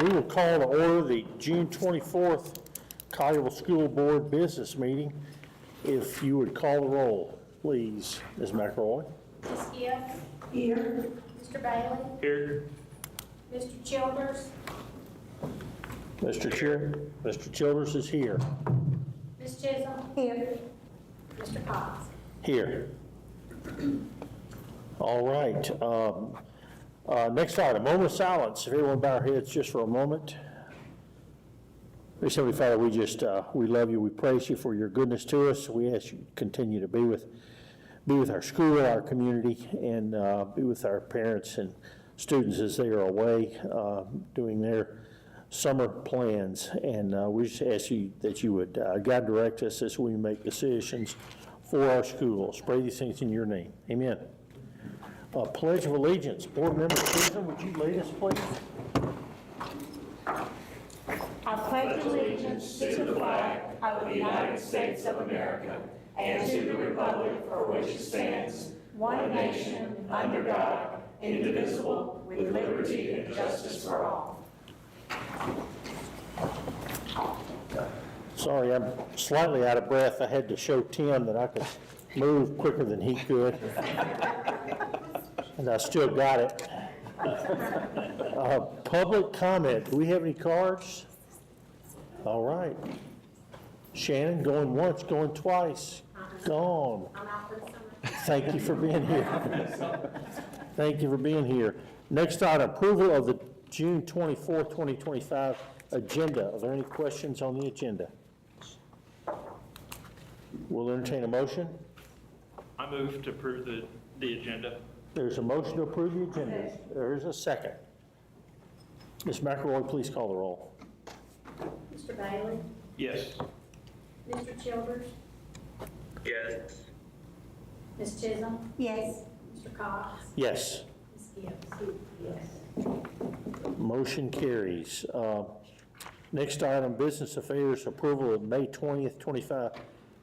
We will call to order the June 24th Collierville School Board Business Meeting. If you would call the roll, please, Ms. McElroy. Ms. Gibbs? Here. Mr. Bailey? Here. Mr. Childers? Mr. Childers is here. Ms. Chisholm? Here. Mr. Cox? Here. All right. Next item, moment of silence. If everyone bow our heads just for a moment. Dear Heavenly Father, we love you. We praise you for your goodness to us. We ask you to continue to be with our school, our community, and be with our parents and students as they are away doing their summer plans. And we just ask you that you would guide, direct us as we make decisions for our schools. Pray these things in your name. Amen. Pledge of Allegiance. Board Member Susan, would you lead us, please? I pledge allegiance to the flag of the United States of America and to the republic for which it stands, one nation, under God, indivisible, with liberty and justice for all. Sorry, I'm slightly out of breath. I had to show Tim that I could move quicker than he could. And I still got it. Public comment. Do we have any cards? All right. Shannon, going once, going twice. Gone. I'm out for the summer. Thank you for being here. Thank you for being here. Next item, approval of the June 24th, 2025 agenda. Are there any questions on the agenda? We'll entertain a motion. I move to approve the agenda. There's a motion to approve the agenda. There is a second. Ms. McElroy, please call the roll. Mr. Bailey? Yes. Mr. Childers? Yes. Ms. Chisholm? Yes. Mr. Cox? Yes. Ms. Gibbs? Yes. Motion carries. Next item, business affairs, approval of May 20th, 25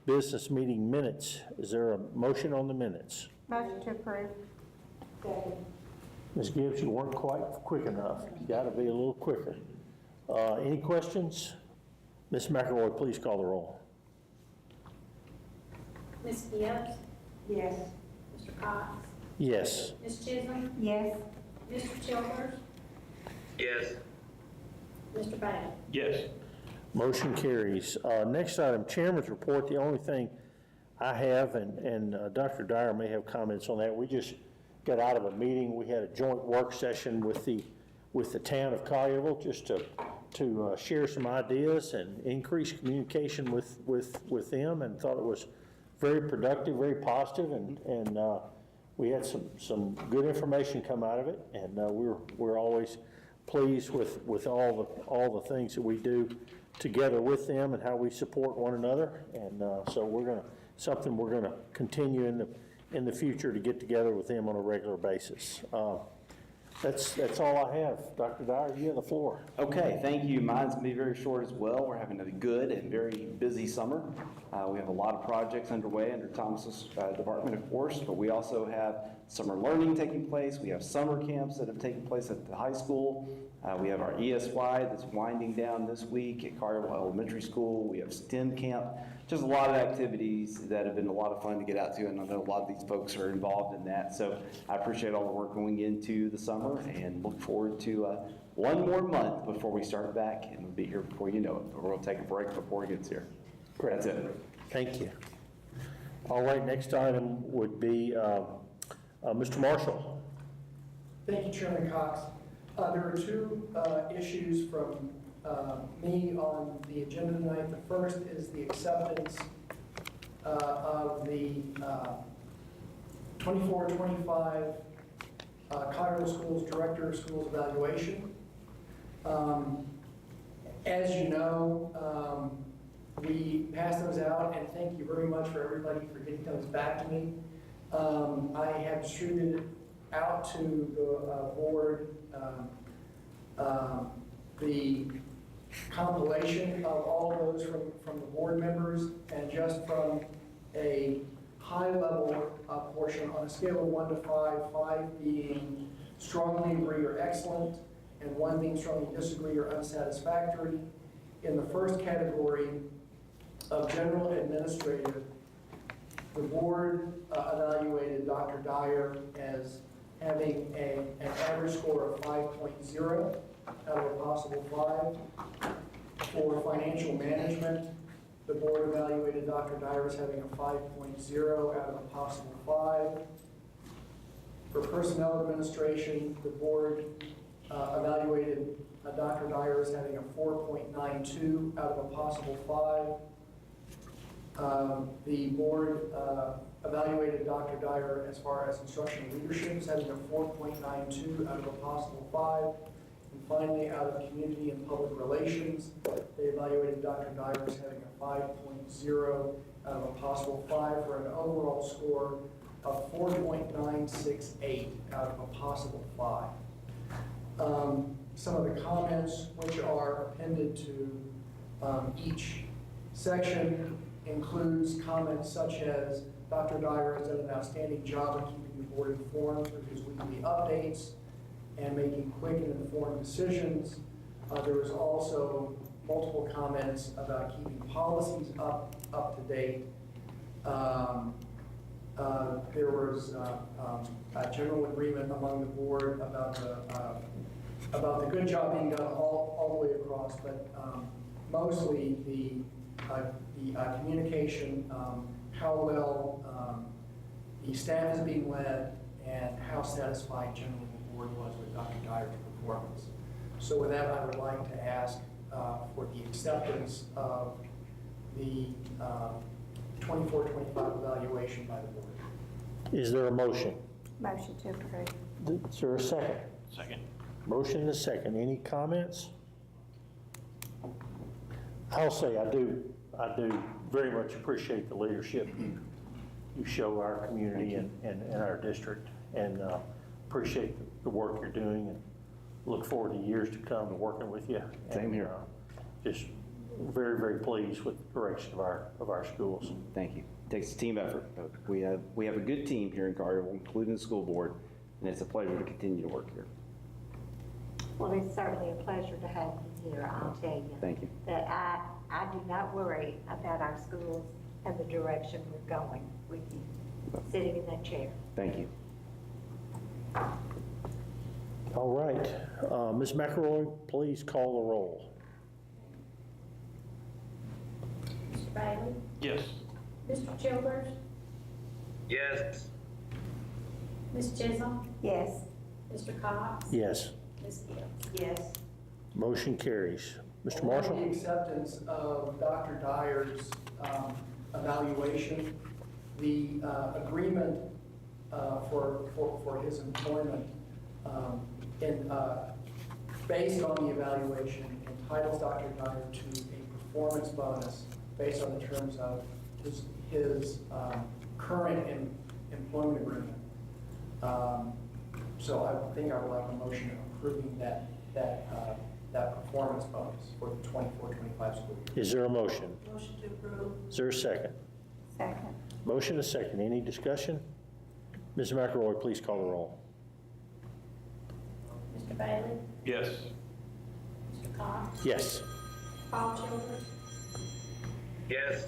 business meeting minutes. Is there a motion on the minutes? Motion to approve. Ms. Gibbs, you weren't quite quick enough. You got to be a little quicker. Any questions? Ms. McElroy, please call the roll. Ms. Gibbs? Yes. Mr. Cox? Yes. Ms. Chisholm? Yes. Mr. Childers? Yes. Mr. Bailey? Yes. Motion carries. Next item, chairman's report. The only thing I have, and Dr. Dyer may have comments on that, we just got out of a meeting. We had a joint work session with the town of Collierville just to share some ideas and increase communication with them, and thought it was very productive, very positive, and we had some good information come out of it, and we're always pleased with all the things that we do together with them and how we support one another, and so we're gonna continue in the future to get together with them on a regular basis. That's all I have. Dr. Dyer, you have the floor. Okay, thank you. Mine's going to be very short as well. We're having a good and very busy summer. We have a lot of projects underway under Thomas's department, of course, but we also have summer learning taking place. We have summer camps that have taken place at the high school. We have our ESY that's winding down this week at Collierville Elementary School. We have STEM camp. Just a lot of activities that have been a lot of fun to get out to, and I know a lot of these folks are involved in that. So I appreciate all the work going into the summer and look forward to one more month before we start back, and we'll be here before you know it. But we'll take a break before it gets here. Great. That's it. Thank you. All right, next item would be Mr. Marshall. Thank you, Chairman Cox. There are two issues from me on the agenda tonight. The first is the acceptance of the 24-25 Collierville Schools Director of Schools evaluation. As you know, we passed those out, and thank you very much for everybody for getting those back to me. I have distributed out to the board the compilation of all those from the board members, and just from a high level portion on a scale of 1 to 5, 5 being strongly agree or excellent, and one being strongly disagree or unsatisfactory. In the first category of general administrative, the board evaluated Dr. Dyer as having an average score of 5.0 out of a possible 5. For financial management, the board evaluated Dr. Dyer as having a 5.0 out of a possible 5. For personnel administration, the board evaluated Dr. Dyer as having a 4.92 out of a possible 5. The board evaluated Dr. Dyer as far as instructional leadership as having a 4.92 out of a possible 5. And finally, out of community and public relations, they evaluated Dr. Dyer as having a 5.0 out of a possible 5 for an overall score of 4.968 out of a possible 5. Some of the comments which are appended to each section includes comments such as Dr. Dyer has done an outstanding job in keeping the board informed through his weekly updates and making quick and informed decisions. There was also multiple comments about keeping policies up to date. There was a general agreement among the board about the good job being done all the way across, but mostly the communication, how well the staff is being led, and how satisfied generally the board was with Dr. Dyer's performance. So with that, I would like to ask for the acceptance of the 24-25 evaluation by the board. Is there a motion? Motion to approve. Is there a second? Second. Motion and a second. Any comments? I'll say I do very much appreciate the leadership you show our community and our district, and appreciate the work you're doing, and look forward to years to come to working with you. Same here. Just very, very pleased with the direction of our schools. Thank you. It takes a team effort. But we have a good team here in Collierville, including the school board, and it's a pleasure to continue to work here. Well, it's certainly a pleasure to have you here, I'll tell you. Thank you. That I do not worry about our schools and the direction we're going with you, sitting in that chair. Thank you. All right. Ms. McElroy, please call the roll. Mr. Bailey? Yes. Mr. Childers? Yes. Ms. Chisholm? Yes. Mr. Cox? Yes. Ms. Gibbs? Yes. Motion carries. Mr. On Marshall? the acceptance of Dr. Dyer's evaluation, the agreement for his employment based on the evaluation entitles Dr. Dyer to a performance bonus based on the terms of his current employment agreement. So I think I would like a motion approving that performance bonus for the 24-25 school year. Is there a motion? Motion to approve. Is there a second? Second. Motion and a second. Any discussion? Ms. McElroy, please call the roll. Mr. Bailey? Yes. Mr. Cox? Yes. Paul Childers? Yes.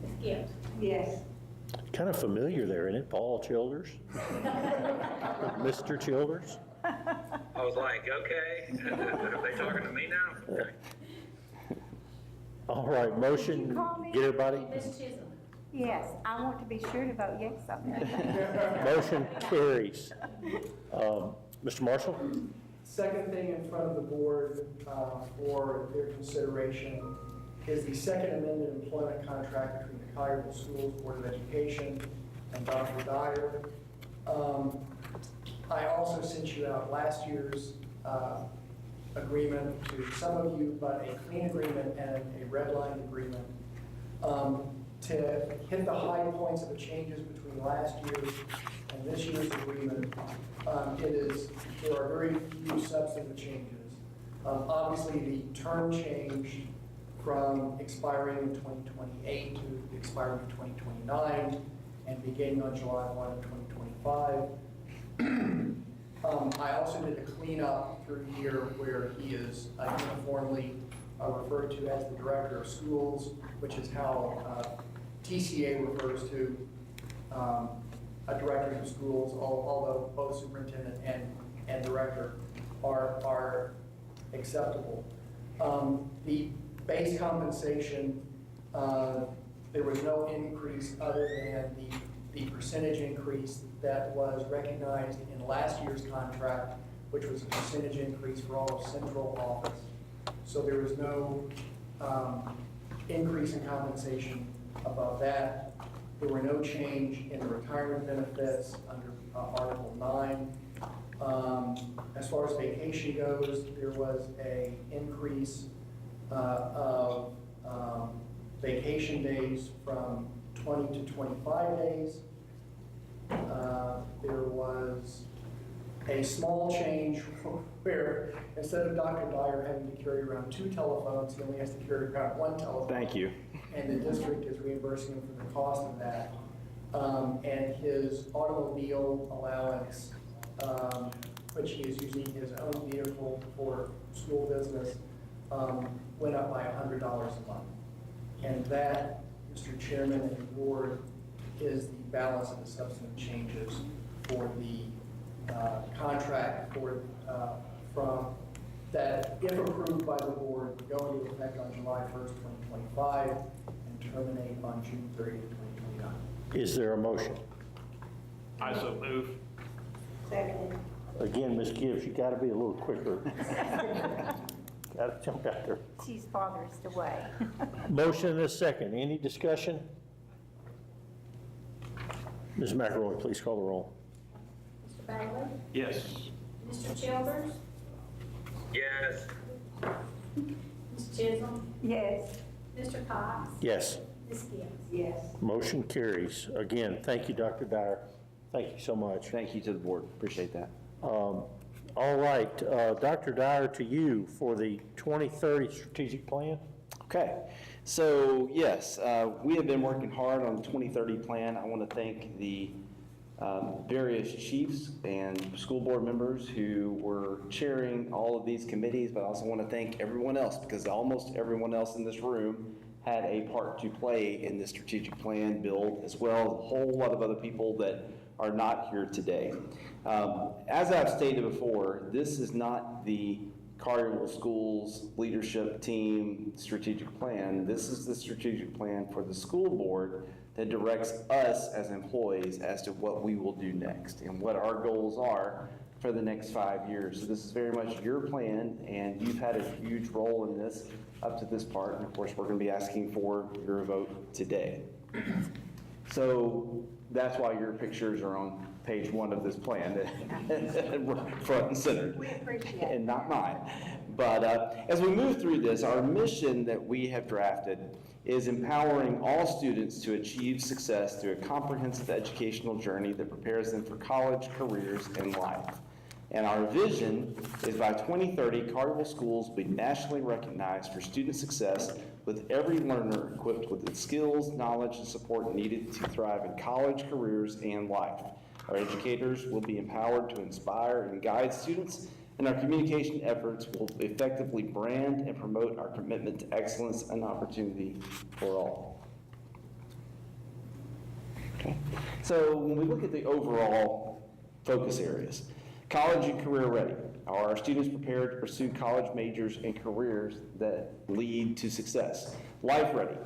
Ms. Gibbs? Yes. Kind of familiar there, isn't it? Paul Childers? Mr. Childers? I was like, okay, are they talking to me now? Okay. All right, motion. Did you call me? Get everybody? Ms. Chisholm? Yes, I want to be sure to vote yes on that. Motion carries. Mr. Marshall? Second thing in front of the board for their consideration is the second amended employment contract between the Collierville Schools Board of Education and Dr. Dyer. I also sent you out last year's agreement to some of you, but a clean agreement and a red line agreement. To hit the high points of the changes between last year's and this year's agreement, there are very few substantive changes. Obviously, the term changed from expiring in 2028 to expiring in 2029, and beginning on July 1, 2025. I also did a cleanup through here where he is uniformly referred to as the director of schools, which is how TCA refers to directors of schools, although both superintendent and director are acceptable. The base compensation, there was no increase other than the percentage increase that was recognized in last year's contract, which was a percentage increase for all of central office. So there was no increase in compensation above that. There were no change in the retirement benefits under Article 9. As far as vacation goes, there was an increase of vacation days from 20 to 25 days. There was a small change where instead of Dr. Dyer having to carry around 2 telephones, he only has to carry around 1 telephone. Thank you. And the district is reimbursing him for the cost of that. And his automobile allowance, which he is using his own vehicle for school business, went up by $100 a month. And that, Mr. Chairman and the board, is the balance of the substantive changes for the contract from that, if approved by the board, would go into effect on July 1st, 2025 and terminate on June 30th, 2029. Is there a motion? I so move. Second. Again, Ms. Gibbs, you got to be a little quicker. Got to jump out there. She's farthest away. Motion and a second. Any discussion? Ms. McElroy, please call the roll. Mr. Bagley? Yes. Mr. Childers? Yes. Ms. Chisholm? Yes. Mr. Cox? Yes. Ms. Gibbs? Yes. Motion carries. Again, thank you, Dr. Dyer. Thank you so much. Thank you to the board. Appreciate that. All right, Dr. Dyer, to you for the 2030 strategic plan. Okay, so yes, we have been working hard on the 2030 plan. I want to thank the various chiefs and school board members who were chairing all of these committees, but I also want to thank everyone else because almost everyone else in this room had a part to play in the strategic plan build, as well as a whole lot of other people that are not here today. As I've stated before, this is not the Collierville Schools leadership team strategic plan. This is the strategic plan for the school board that directs us as employees as to what we will do next and what our goals are for the next 5 years. So this is very much your plan, and you've had a huge role in this up to this part, and of course we're going to be asking for your vote today. So that's why your pictures are on page 1 of this plan, front and center. We appreciate it. And not mine. But as we move through this, our mission that we have drafted is empowering all students to achieve success through a comprehensive educational journey that prepares them for college, careers, and life. And our vision is by 2030, Collierville schools will be nationally recognized for student success, with every learner equipped with the skills, knowledge, and support needed to thrive in college, careers, and life. Our educators will be empowered to inspire and guide students, and our communication efforts will effectively brand and promote our commitment to excellence and opportunity for all. Okay. So when we look at the overall focus areas, college and career ready. Are our students prepared to pursue college majors and careers that lead to success? Life ready.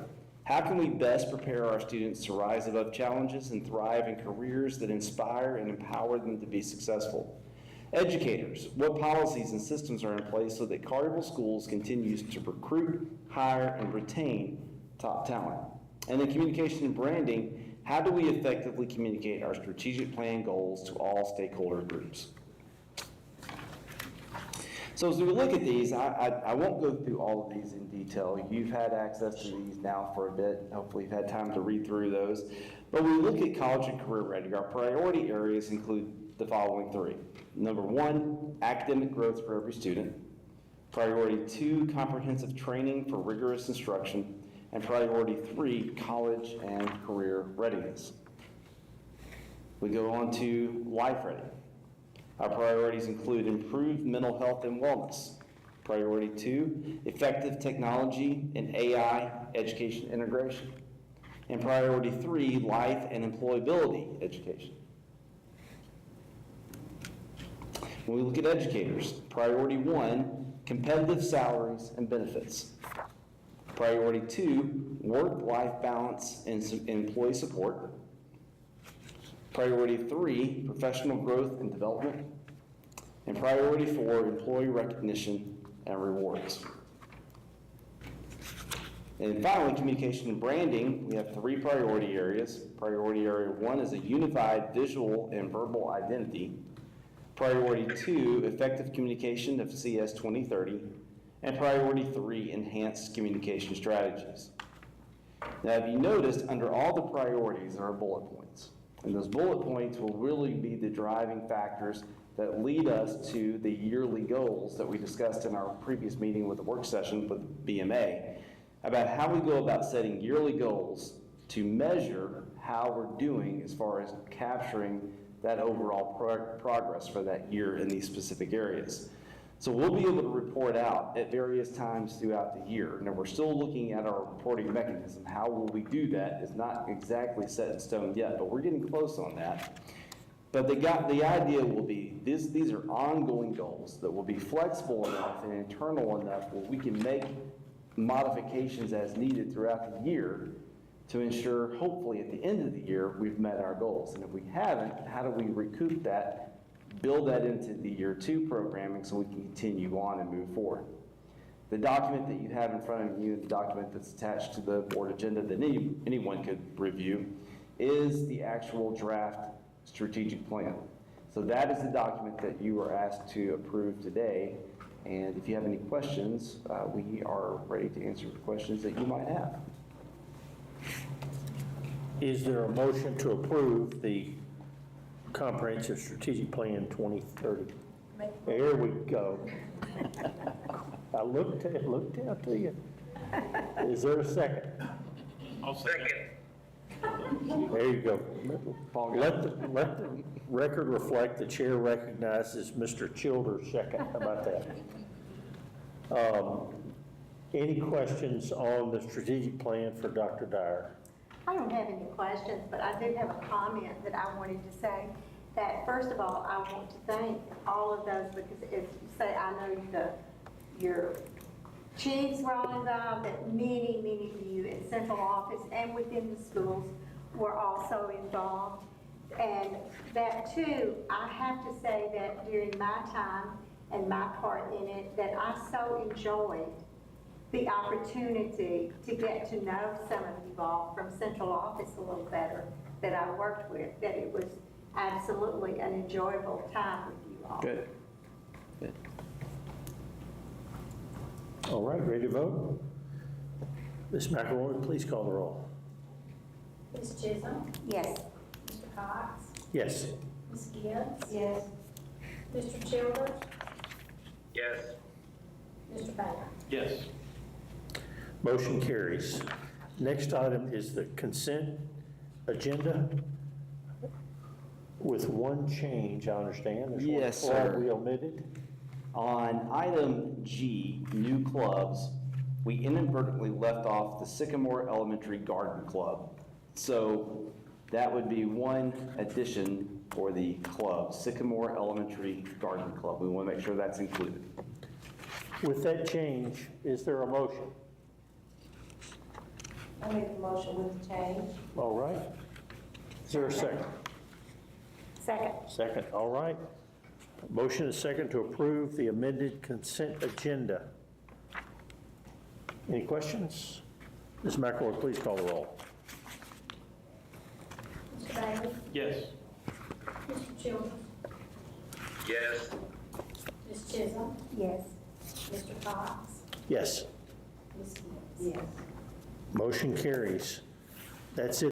How can we best prepare our students to rise above challenges and thrive in careers that inspire and empower them to be successful? Educators, what policies and systems are in place so that Collierville Schools continues to recruit, hire, and retain top talent? And then communication and branding, how do we effectively communicate our strategic plan goals to all stakeholder groups? So as we look at these, I won't go through all of these in detail. You've had access to these now for a bit. Hopefully you've had time to read through those. But when we look at college and career ready, our priority areas include the following 3. Number 1, academic growth for every student. Priority 2, comprehensive training for rigorous instruction. And priority 3, college and career readiness. We go on to Life Ready. Our priorities include improved mental health and wellness. Priority 2, effective technology and AI education integration. And priority 3, life and employability education. When we look at educators, priority 1, competitive salaries and benefits. Priority 2, work-life balance and employee support. Priority 3, professional growth and development. And priority 4, employee recognition and rewards. And finally, communication and branding, we have 3 priority areas. Priority area 1 is a unified visual and verbal identity. Priority 2, effective communication of CS 2030. And priority 3, enhanced communication strategies. Now, if you noticed, under all the priorities there are bullet points. And those bullet points will really be the driving factors that lead us to the yearly goals that we discussed in our previous meeting with the work session with BMA, about how we go about setting yearly goals to measure how we're doing as far as capturing that overall progress for that year in these specific areas. So we'll be able to report out at various times throughout the year. Now, we're still looking at our reporting mechanism. How will we do that is not exactly set in stone yet, but we're getting close on that. But the idea will be, these are ongoing goals that will be flexible enough and internal enough where we can make modifications as needed throughout the year to ensure, hopefully, at the end of the year, we've met our goals. And if we haven't, how do we recoup that, build that into the year 2 programming so we can continue on and move forward? The document that you have in front of you, the document that's attached to the board agenda that anyone could review, is the actual draft strategic plan. So that is the document that you are asked to approve today. And if you have any questions, we are ready to answer the questions that you might have. Is there a motion to approve the Comprehensive Strategic Plan 2030? There we go. I looked out to you. Is there a second? I'll second. Second. There you go. Let the record reflect the chair recognizes Mr. Childers second. How about that? Any questions on the strategic plan for Dr. Dyer? I don't have any questions, but I do have a comment that I wanted to say. That first of all, I want to thank all of those, because as you say, I know your chiefs were all involved, that many of you in central office and within the schools were also involved. And that too, I have to say that during my time and my part in it, that I so enjoyed the opportunity to get to know some of you all from central office a little better that I worked with, that it was absolutely an enjoyable time with you all. Good. Good. All right, ready to vote? Ms. McElroy, please call the roll. Ms. Chisholm? Yes. Mr. Cox? Yes. Ms. Gibbs? Yes. Mr. Childers? Yes. Mr. Bailey? Yes. Motion carries. Next item is the consent agenda with one change, I understand. There's one Yes, club sir. we omitted. On item G, new clubs, we inadvertently left off the Sycamore Elementary Garden Club. So that would be one addition for the club, Sycamore Elementary Garden Club. We want to make sure that's included. With that change, is there a motion? I make a motion with the change. All right. Is there a second? Second. Second, all right. Motion is second to approve the amended consent agenda. Any questions? Ms. McElroy, please call the roll. Mr. Bailey? Yes. Mr. Childers? Yes. Ms. Chisholm? Yes. Mr. Cox? Yes. Ms. Gibbs? Yes. Motion carries. That's it.